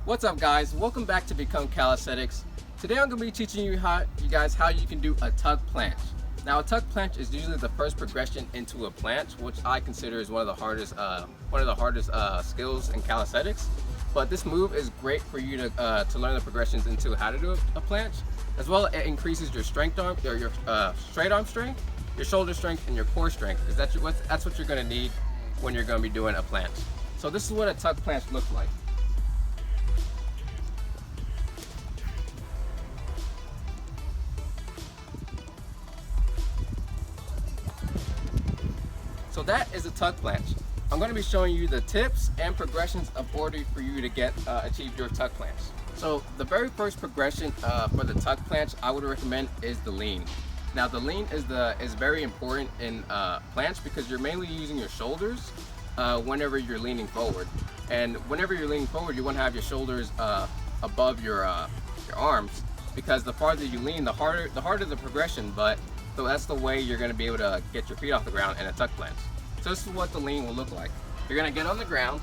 What's up, guys? Welcome back to Become Calisthenics. Today I'm going to be teaching you guys how you can do a tuck planche. Now, a tuck planche is usually the first progression into a planche, which I consider is one of the hardest skills in calisthenics. But this move is great for you to learn the progressions into how to do a planche. As well, it increases your strength arm, or your straight arm strength, your shoulder strength, and your core strength, because that's what you're going to need when you're going to be doing a planche. So this is what a tuck planche looks like. So that is a tuck planche. I'm going to be showing you the tips and progressions of order for you to achieve your tuck planche. So the very first progression for the tuck planche I would recommend is the lean. Now the lean is very important in planche because you're mainly using your shoulders whenever you're leaning forward. And whenever you're leaning forward, you want to have your shoulders above your arms, because the farther you lean, the harder the progression. So that's the way you're going to be able to get your feet off the ground in a tuck planche. So this is what the lean will look like. You're going to get on the ground.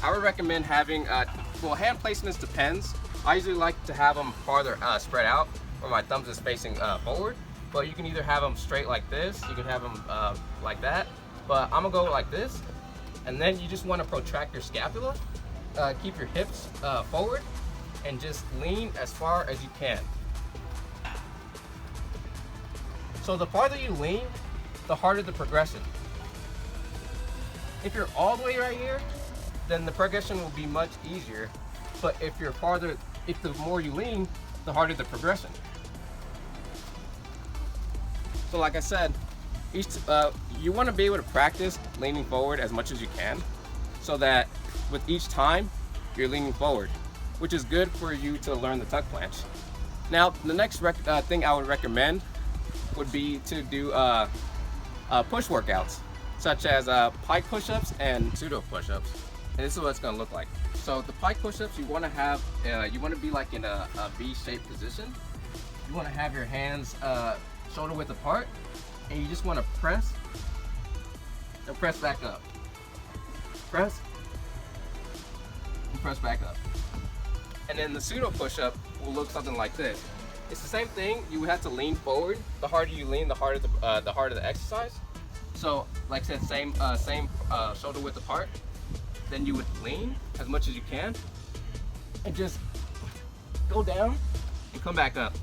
I would recommend having, hand placements depends. I usually like to have them farther spread out, where my thumbs is facing forward. But you can either have them straight like this, you can have them like that. But I'm going to go like this. And then you just want to protract your scapula, keep your hips forward, and just lean as far as you can. So the farther you lean, the harder the progression. If you're all the way right here, then the progression will be much easier. But if the more you lean, the harder the progression. So like I said, you want to be able to practice leaning forward as much as you can, so that with each time you're leaning forward, which is good for you to learn the tuck planche. Now the next thing I would recommend would be to do push workouts, such as pike push-ups and pseudo push-ups. And this is what it's going to look like. So the pike push-ups, you want to be like in a V-shaped position. You want to have your hands shoulder width apart, and you just want to press and press back up. Press and press back up. And then the pseudo push-up will look something like this. It's the same thing. You would have to lean forward. The harder you lean, the harder the exercise. So, like I said, same shoulder width apart. Then you would lean as much as you can, and just go down and come back up.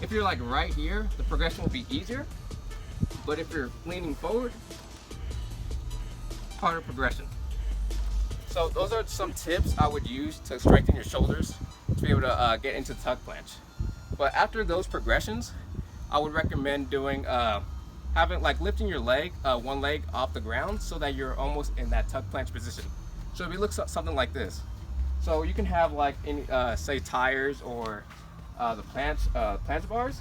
If you're like right here, the progression will be easier. But if you're leaning forward, harder progression. So those are some tips I would use to strengthen your shoulders to be able to get into the tuck planche. But after those progressions, I would recommend doing lifting your leg, one leg off the ground, so that you're almost in that tuck planche position. So if it looks something like this, so you can have like any say tires or the planche bars,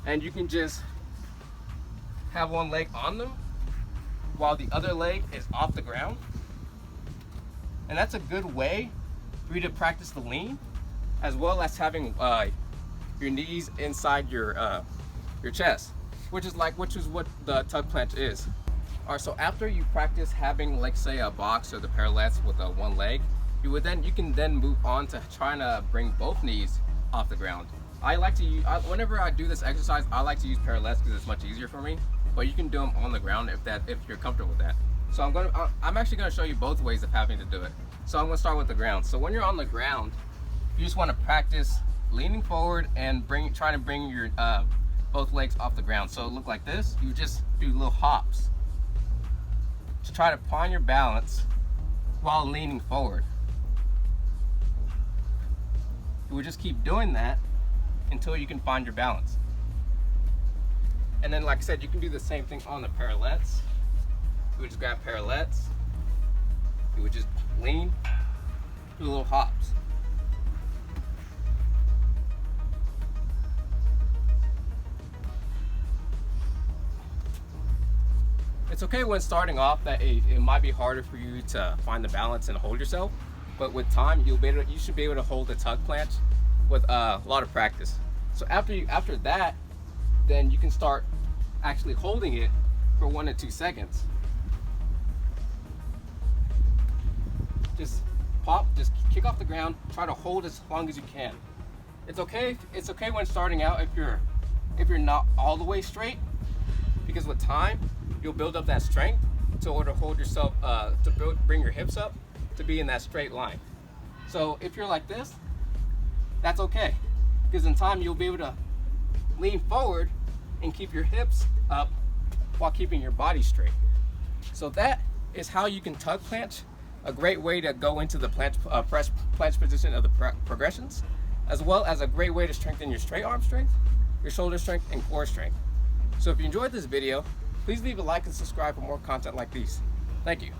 and you can just have one leg on them while the other leg is off the ground. And that's a good way for you to practice the lean, as well as having your knees inside your chest, which is what the tuck planche is. All right, so after you practice having, like, say, a box or the parallettes with one leg, you can then move on to trying to bring both knees off the ground. I like to use, whenever I do this exercise, I like to use parallettes because it's much easier for me. But you can do them on the ground if you're comfortable with that. So I'm actually going to show you both ways of having to do it. So I'm going to start with the ground. So when you're on the ground, you just want to practice leaning forward and trying to bring your both legs off the ground. So it look like this. You just do little hops to try to find your balance while leaning forward. You would just keep doing that until you can find your balance. And then, like I said, you can do the same thing on the parallettes. You would just grab parallettes. You would just lean, do little hops. It's okay when starting off that it might be harder for you to find the balance and hold yourself, but with time you should be able to hold the tuck planche with a lot of practice. So after that, then you can start actually holding it for 1 to 2 seconds. Just pop, just kick off the ground, try to hold as long as you can. It's okay when starting out if you're not all the way straight, because with time you'll build up that strength to order to hold yourself bring your hips up to be in that straight line. So if you're like this, that's okay, because in time you'll be able to lean forward and keep your hips up while keeping your body straight. So that is how you can tug planche, a great way to go into the planche position of the progressions, as well as a great way to strengthen your straight arm strength, your shoulder strength, and core strength. So if you enjoyed this video, please leave a like and subscribe for more content like these. Thank you.